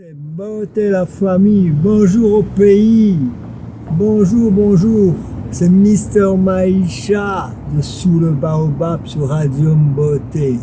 Beauté la famille, bonjour au pays, bonjour, bonjour, c'est Mister Maïcha de Sous le Baobab sur Radio Beauté.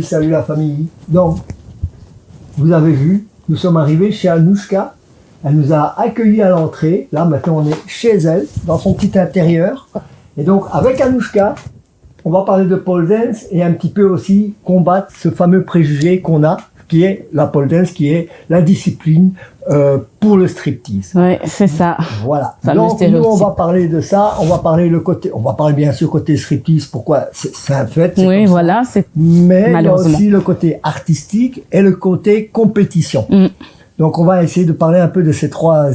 Salut la famille. Donc, vous avez vu, nous sommes arrivés chez Anouchka. Elle nous a accueillis à l'entrée. Là, maintenant, on est chez elle, dans son petit intérieur. Et donc, avec Anouchka, on va parler de pole dance et un petit peu aussi combattre ce fameux préjugé qu'on a, qui est la pole dance, qui est la discipline pour le striptease. Oui, c'est ça. Voilà. Donc, nous, on va parler de ça. On va parler bien sûr côté striptease. Pourquoi? C'est un fait. Oui, voilà. Mais il y a aussi le côté artistique et le côté compétition. Donc, on va essayer de parler un peu de ces trois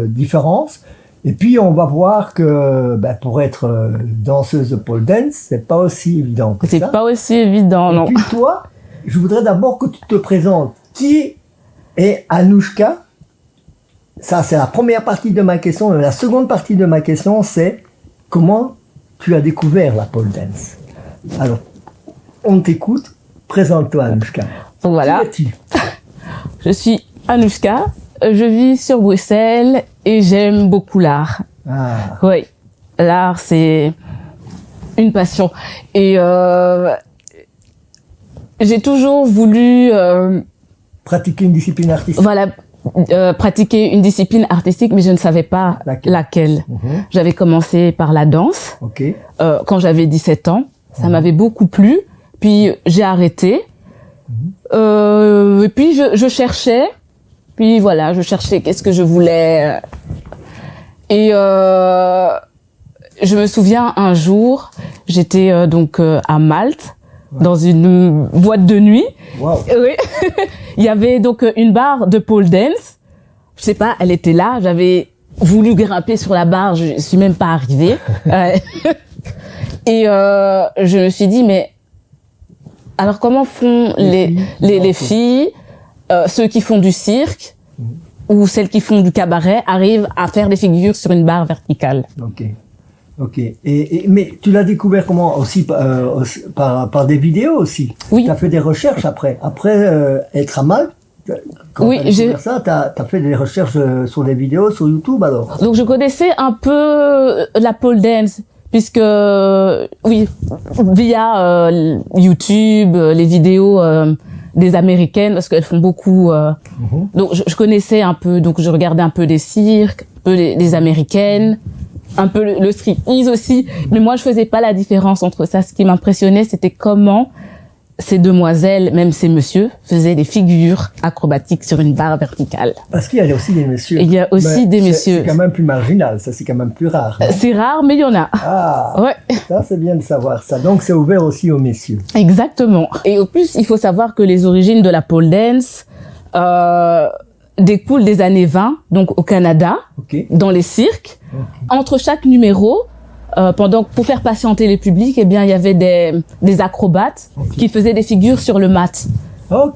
différences. Et puis, on va voir que pour être danseuse de pole dance, c'est pas aussi évident que ça. C'est pas aussi évident, non. Et puis, toi, je voudrais d'abord que tu te présentes. Qui est Anouchka? Ça, c'est la première partie de ma question. La seconde partie de ma question, c'est comment tu as découvert la pole dance? Alors, on t'écoute. Présente-toi, Anouchka. Voilà. Qui es-tu? Je suis Anouchka. Je vis sur Bruxelles et j'aime beaucoup l'art. Ah. Oui, l'art, c'est une passion. Et j'ai toujours voulu pratiquer une discipline artistique. Voilà, pratiquer une discipline artistique, mais je ne savais pas laquelle. J'avais commencé par la danse. Okay. Quand j'avais 17 ans, ça m'avait beaucoup plu. Puis j'ai arrêté. Et puis je cherchais. Puis voilà, je cherchais qu'est-ce que je voulais. Et je me souviens un jour, j'étais donc à Malte. Dans une boîte de nuit. Wow. Oui. Il y avait donc une barre de pole dance. Je sais pas, elle était là. J'avais voulu grimper sur la barre. Je suis même pas arrivée. Et je me suis dit, mais alors comment font les filles, ceux qui font du cirque ou celles qui font du cabaret arrivent à faire des figures sur une barre verticale? Ok. Mais tu l'as découvert comment? Aussi par des vidéos aussi? Oui. Tu as fait des recherches après être à Malte? Quand oui, tu as découvert ça, tu as fait des recherches sur des vidéos sur YouTube alors? Donc je connaissais un peu la pole dance puisque oui, via YouTube, les vidéos des Américaines parce qu'elles font beaucoup. Donc je connaissais un peu, donc je regardais un peu des cirques, un peu les Américaines. Un peu le striptease aussi, mais moi je faisais pas la différence entre ça. Ce qui m'impressionnait, c'était comment ces demoiselles, même ces messieurs, faisaient des figures acrobatiques sur une barre verticale. Parce qu'il y a aussi des messieurs. Il y a aussi des messieurs. C'est quand même plus marginal, ça c'est quand même plus rare. C'est rare, mais il y en a. Ah, ouais. Ça c'est bien de savoir ça. Donc c'est ouvert aussi aux messieurs. Exactement. Et au plus, il faut savoir que les origines de la pole dance découlent des années 20, donc au Canada, dans les cirques. Entre chaque numéro, pour faire patienter les publics, eh bien, il y avait des acrobates qui faisaient des figures sur le mat.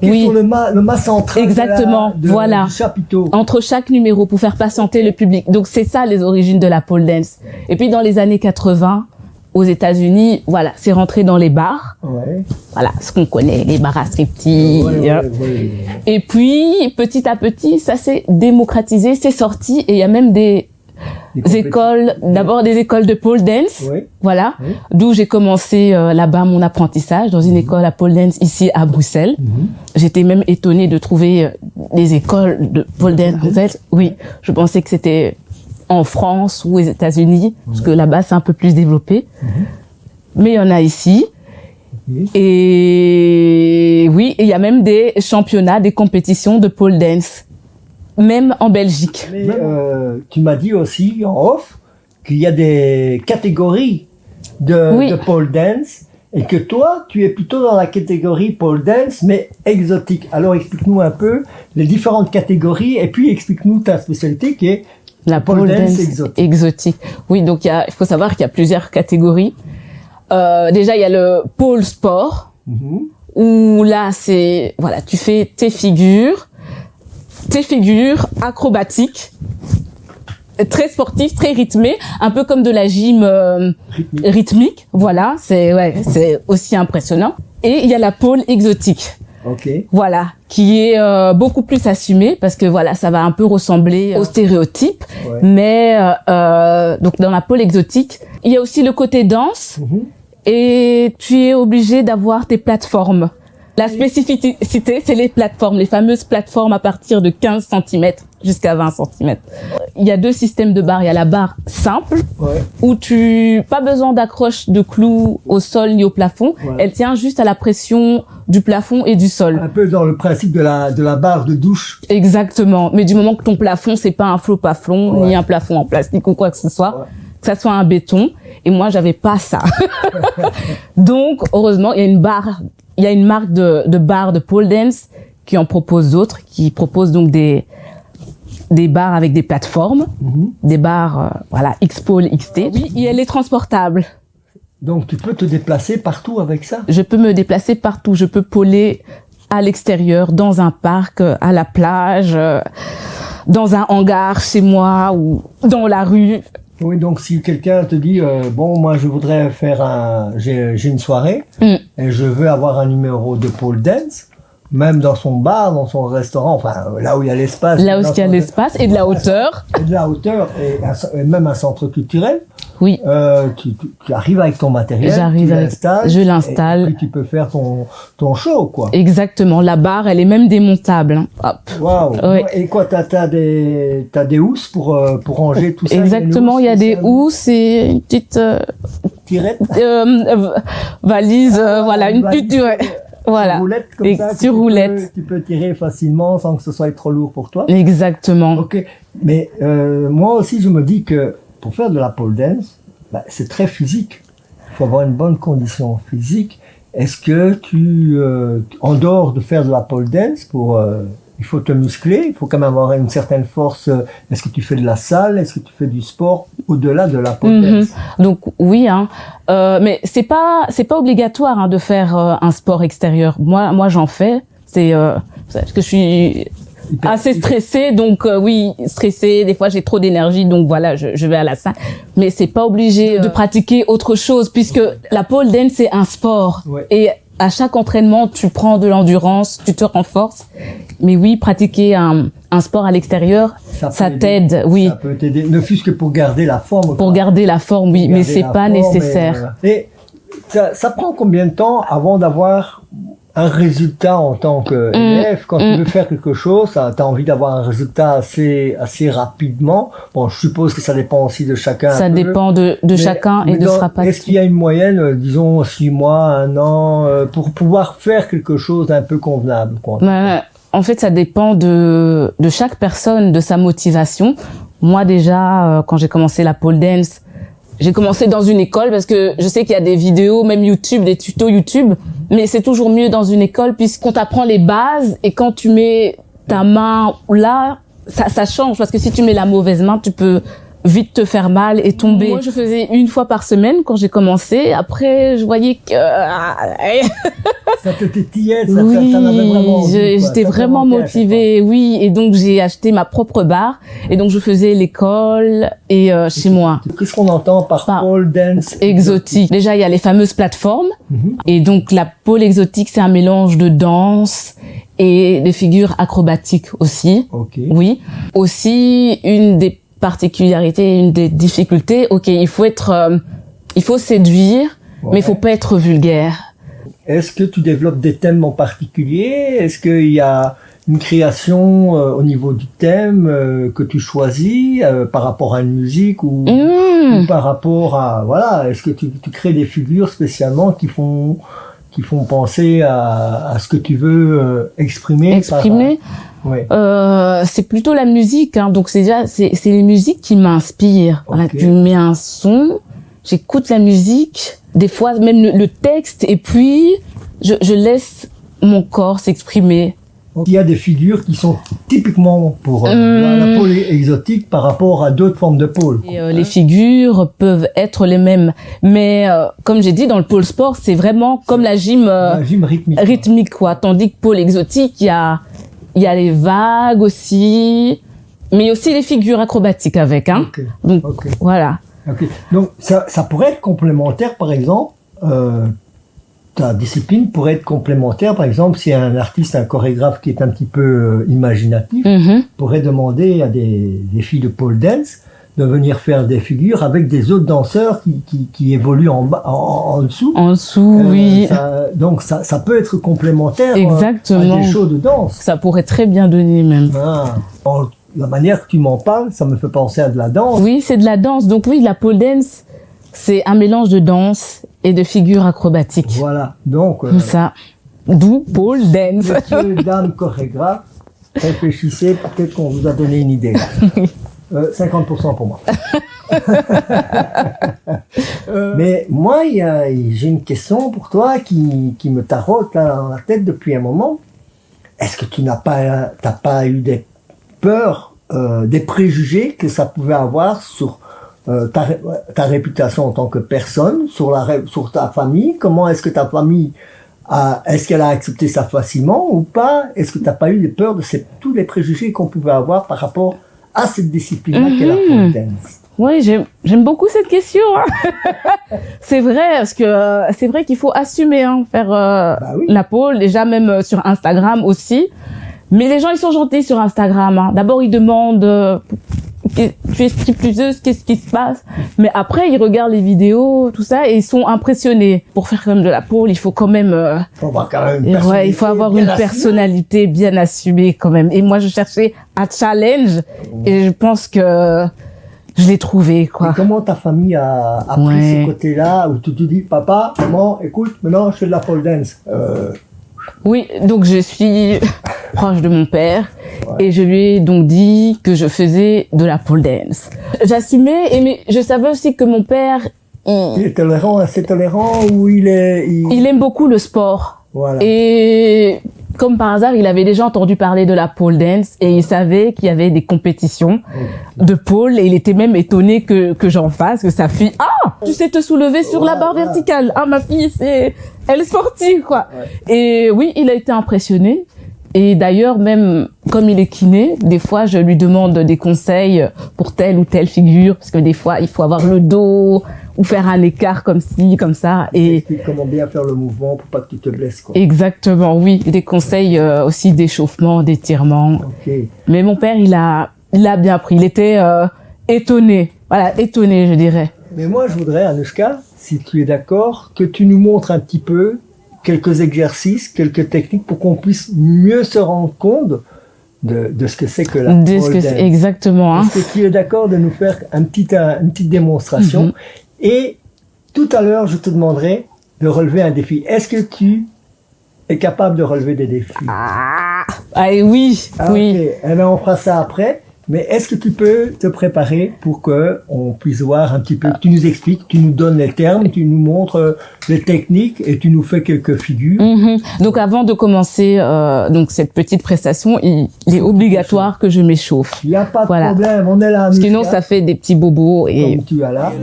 Oui. Sur le mat central. Exactement, voilà. Du chapiteau. Entre chaque numéro pour faire patienter le public. Donc c'est ça les origines de la pole dance. Et puis dans les années 80, aux États-Unis, voilà, c'est rentré dans les bars. Ouais. Voilà, ce qu'on connaît, les bars à striptease. Ouais. Et puis petit à petit, ça s'est démocratisé, c'est sorti et il y a même des écoles, d'abord des écoles de pole dance, voilà, d'où j'ai commencé là-bas mon apprentissage dans une école à pole dance ici à Bruxelles. J'étais même étonnée de trouver des écoles de pole dance. En fait, oui, je pensais que c'était en France ou aux États-Unis, parce que là-bas c'est un peu plus développé. Mais il y en a ici. Et oui, il y a même des championnats, des compétitions de pole dance. Même en Belgique. Mais, tu m'as dit aussi en off qu'il y a des catégories de pole dance et que toi, tu es plutôt dans la catégorie pole dance, mais exotique. Alors explique-nous un peu les différentes catégories et puis explique-nous ta spécialité qui est la pole dance exotique. Oui, donc il faut savoir qu'il y a plusieurs catégories. Déjà, il y a le pole sport, où là, c'est, voilà, tu fais tes figures acrobatiques, très sportives, très rythmées, un peu comme de la gym rythmique. Voilà, c'est aussi impressionnant. Et il y a la pole exotique. Okay. Voilà, qui est beaucoup plus assumée parce que voilà, ça va un peu ressembler aux stéréotypes. Ouais. Mais donc dans la pole exotique, il y a aussi le côté danse. Et tu es obligé d'avoir tes plateformes. La spécificité, c'est les plateformes, les fameuses plateformes à partir de 15 cm jusqu'à 20 cm. Il y a deux systèmes de barres. Il y a la barre simple, où pas besoin d'accroche de clous au sol ni au plafond. Elle tient juste à la pression du plafond et du sol. Un peu dans le principe de la barre de douche. Exactement. Mais du moment que ton plafond, c'est pas un flot plafond, ni un plafond en plastique ou quoi que ce soit, que ça soit un béton. Et moi, j'avais pas ça. Donc, heureusement, il y a une marque de barres de pole dance qui en propose d'autres, qui propose donc des barres avec des plateformes, des barres, X-Pole, XT. Oui, et elle est transportable. Donc, tu peux te déplacer partout avec ça? Je peux me déplacer partout. Je peux poler à l'extérieur, dans un parc, à la plage, dans un hangar chez moi ou dans la rue. Oui, donc si quelqu'un te dit bon, moi je voudrais faire j'ai une soirée et je veux avoir un numéro de pole dance, même dans son bar, dans son restaurant, enfin là où il y a l'espace. Là où il y a l'espace et de la hauteur. Et de la hauteur et même un centre culturel. Oui. Tu arrives avec ton matériel, je l'installe. Et puis tu peux faire ton show, quoi. Exactement. La barre, elle est même démontable. Hein. Hop. Waouh. Ouais. Et quoi, t'as des housses pour ranger tout ça? Exactement. Il y a des housses et une petite tirette. Valise, voilà, une petite voilà. Sur roulette comme ça. Sur roulette. Tu peux tirer facilement sans que ce soit trop lourd pour toi. Exactement. Ok. Mais moi aussi, je me dis que pour faire de la pole dance, c'est très physique. Il faut avoir une bonne condition physique. Est-ce que en dehors de faire de la pole dance, il faut te muscler, il faut quand même avoir une certaine force. Est-ce que tu fais de la salle? Est-ce que tu fais du sport au-delà de la pole dance? Donc oui, mais c'est pas obligatoire de faire un sport extérieur. Moi j'en fais. C'est parce que je suis assez stressée, donc oui, stressée. Des fois j'ai trop d'énergie, donc voilà, je vais à la salle. Mais c'est pas obligé de pratiquer autre chose puisque la pole dance c'est un sport et à chaque entraînement, tu prends de l'endurance, tu te renforces. Mais oui, pratiquer un sport à l'extérieur, ça t'aide, oui. Ça peut t'aider, ne fût-ce que pour garder la forme. Pour garder la forme, oui, mais c'est pas nécessaire. Et ça prend combien de temps avant d'avoir un résultat en tant qu'élève? Quand tu veux faire quelque chose, t'as envie d'avoir un résultat assez rapidement. Bon, je suppose que ça dépend aussi de chacun. Ça dépend de chacun et de sa pratique. Est-ce qu'il y a une moyenne, disons 6 mois, 1 an, pour pouvoir faire quelque chose d'un peu convenable, quoi? En fait, ça dépend de chaque personne, de sa motivation. Moi, déjà, quand j'ai commencé la pole dance, j'ai commencé dans une école parce que je sais qu'il y a des vidéos, même YouTube, des tutos YouTube, mais c'est toujours mieux dans une école puisqu'on t'apprend les bases et quand tu mets ta main là, ça change parce que si tu mets la mauvaise main, tu peux vite te faire mal et tomber. Moi, je faisais 1 fois par semaine quand j'ai commencé. Après, je voyais que ça te tétillait, t'en avais vraiment envie, j'étais vraiment motivée, oui. Et donc, j'ai acheté ma propre barre. Et donc, je faisais l'école et chez moi. Qu'est-ce qu'on entend par pole dance exotique? Déjà, il y a les fameuses plateformes. Et donc, la pole exotique, c'est un mélange de danse et de figures acrobatiques aussi. Oui. Aussi, une des particularité, une des difficultés, il faut séduire, mais il faut pas être vulgaire. Est-ce que tu développes des thèmes en particulier? Est-ce qu'il y a une création au niveau du thème que tu choisis par rapport à une musique ou par rapport à est-ce que tu crées des figures spécialement qui font penser à ce que tu veux exprimer? Ouais. C'est plutôt la musique, donc c'est les musiques qui m'inspirent. Voilà, tu mets un son, j'écoute la musique des fois même le texte, et puis je laisse mon corps s'exprimer. Il y a des figures qui sont typiquement pour la pôle exotique par rapport à d'autres formes de pôle. Les figures peuvent être les mêmes, mais comme j'ai dit, dans le pôle sport, c'est vraiment comme la gym rythmique quoi. Tandis que pôle exotique, il y a les vagues aussi, mais aussi les figures acrobatiques avec. Hein. Okay. Donc voilà. Okay. Donc ça pourrait être complémentaire, par exemple. Ta discipline pourrait être complémentaire, par exemple, si un artiste, un chorégraphe qui est un petit peu imaginatif, pourrait demander à des filles de pole dance de venir faire des figures avec des autres danseurs qui évoluent en dessous. En dessous, oui. Donc ça peut être complémentaire exactement. À des shows de danse. Ça pourrait très bien donner même. La manière que tu m'en parles, ça me fait penser à de la danse. Oui, c'est de la danse. Donc oui, la pole dance, c'est un mélange de danse et de figures acrobatiques. Voilà, donc... ça, d'où pole dance. Monsieur, dame, chorégraphe, réfléchissez, peut-être qu'on vous a donné une idée. 50% pour moi. Mais moi, j'ai une question pour toi qui me tarote là dans la tête depuis un moment. Est-ce que t'as pas eu des peurs, des préjugés que ça pouvait avoir sur ta réputation en tant que personne, sur ta famille? Comment est-ce que ta famille est-ce qu'elle a accepté ça facilement ou pas? Est-ce que t'as pas eu des peurs de tous les préjugés qu'on pouvait avoir par rapport à cette discipline-là qu'est la pole dance? Oui, j'aime beaucoup cette question. Hein. C'est vrai, parce que c'est vrai qu'il faut assumer, hein, faire la pole, déjà même sur Instagram aussi. Mais les gens, ils sont gentils sur Instagram. Hein. D'abord, ils demandent tu es stripteaseuse, qu'est-ce qui se passe? Mais après, ils regardent les vidéos, tout ça, et ils sont impressionnés. Pour faire quand même de la pole, il faut quand même... il faut avoir une personnalité bien assumée quand même. Et moi, je cherchais un challenge, et je pense que je l'ai trouvé, quoi. Et comment ta famille a pris ce côté-là, où tu te dis, papa, maman, écoute, maintenant, je fais de la pole dance. Oui, donc je suis proche de mon père et je lui ai donc dit que je faisais de la pole dance. J'assumais, mais je savais aussi que mon père... Il est tolérant, assez tolérant ou il aime beaucoup le sport. Voilà. Et comme par hasard, il avait déjà entendu parler de la pole dance et il savait qu'il y avait des compétitions de pole et il était même étonné que j'en fasse, que sa fille, tu sais te soulever sur la barre verticale. Ah, ma fille, elle est sportive, quoi. Ouais. Et oui, il a été impressionné. Et d'ailleurs, même comme il est kiné, des fois, je lui demande des conseils pour telle ou telle figure, parce que des fois, il faut avoir le dos ou faire un écart comme ci, comme ça. Et comment bien faire le mouvement pour pas que tu te blesses, quoi. Exactement, oui. Des conseils aussi d'échauffement, d'étirement. Okay. Mais mon père, il a bien pris. Il était étonné. Voilà, étonné, je dirais. Mais moi, je voudrais, Anushka, si tu es d'accord, que tu nous montres un petit peu quelques exercices, quelques techniques pour qu'on puisse mieux se rendre compte de ce que c'est que la pole dance. Exactement. Hein. Est-ce que tu es d'accord de nous faire une petite démonstration? Et tout à l'heure, je te demanderai de relever un défi. Est-ce que tu es capable de relever des défis? Oui. Okay. Eh bien, on fera ça après. Mais est-ce que tu peux te préparer pour que on puisse voir un petit peu, tu nous expliques, tu nous donnes les termes, tu nous montres les techniques et tu nous fais quelques figures. Donc avant de commencer donc cette petite prestation, il est obligatoire que je m'échauffe. Il n'y a pas de problème, on est là. Parce que sinon ça fait des petits bobos et comme tu as là.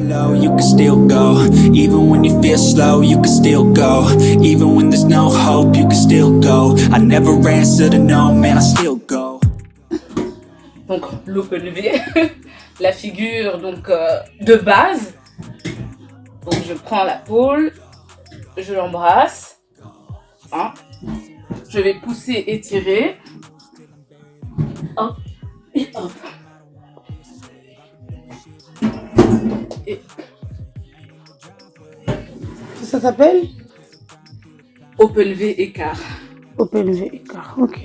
You can still go, even when you feel slow, you can still go, even when there's no hope, you can still go. I never answer to no, man, I still go. Donc l'open V, la figure donc de base. Donc je prends la pole, je l'embrasse, hein. Je vais pousser et tirer, hop et hop. Et... Ça s'appelle Open V écart. Open V écart, ok.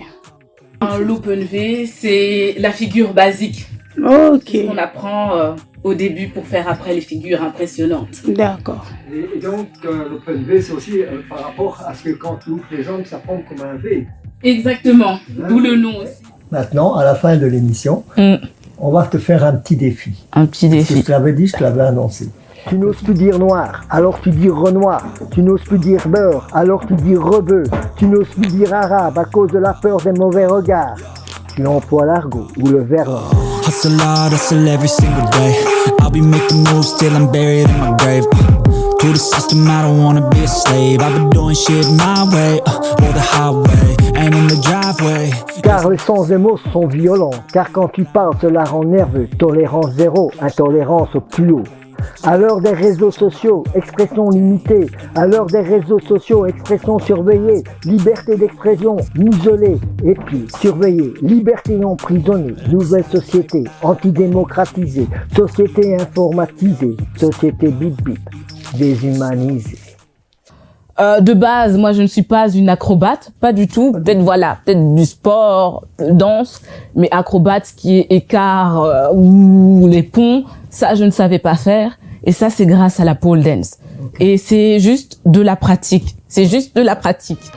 L'open V, c'est la figure basique. Ok. On apprend au début pour faire après les figures impressionnantes. D'accord. Et donc, l'open V, c'est aussi par rapport à ce que quand tu ouvres les jambes, ça prend comme un V. Exactement, d'où le nom aussi. Maintenant, à la fin de l'émission, on va te faire un petit défi. Un petit défi. Je te l'avais dit, je te l'avais annoncé. Tu n'oses plus dire noir, alors tu dis Renoir. Tu n'oses plus dire beurre, alors tu dis rebeu. Tu n'oses plus dire arabe à cause de la peur des mauvais regards. Tu emploies l'argot ou le verlan. Hustle hard, hustle every single day. I'll be making moves till I'm buried in my grave. To the system, I don't wanna be a slave. I've been doing shit my way, or the highway, and in the driveway. Car les sens des mots sont violents. Car quand tu parles, cela rend nerveux. Tolérance zéro, intolérance au plus haut. À l'heure des réseaux sociaux, expression limitée. À l'heure des réseaux sociaux, expression surveillée. Liberté d'expression, muselée. Et puis, surveillée. Liberté emprisonnée. Nouvelle société, antidémocratisée. Société informatisée. Société bip-bip, déshumanisée. De base, moi, je ne suis pas une acrobate, pas du tout. Peut-être du sport, danse, mais acrobate, ce qui est écart ou les ponts, ça, je ne savais pas faire. Et ça, c'est grâce à la pole dance. Okay. Et c'est juste de la pratique. C'est juste de la pratique.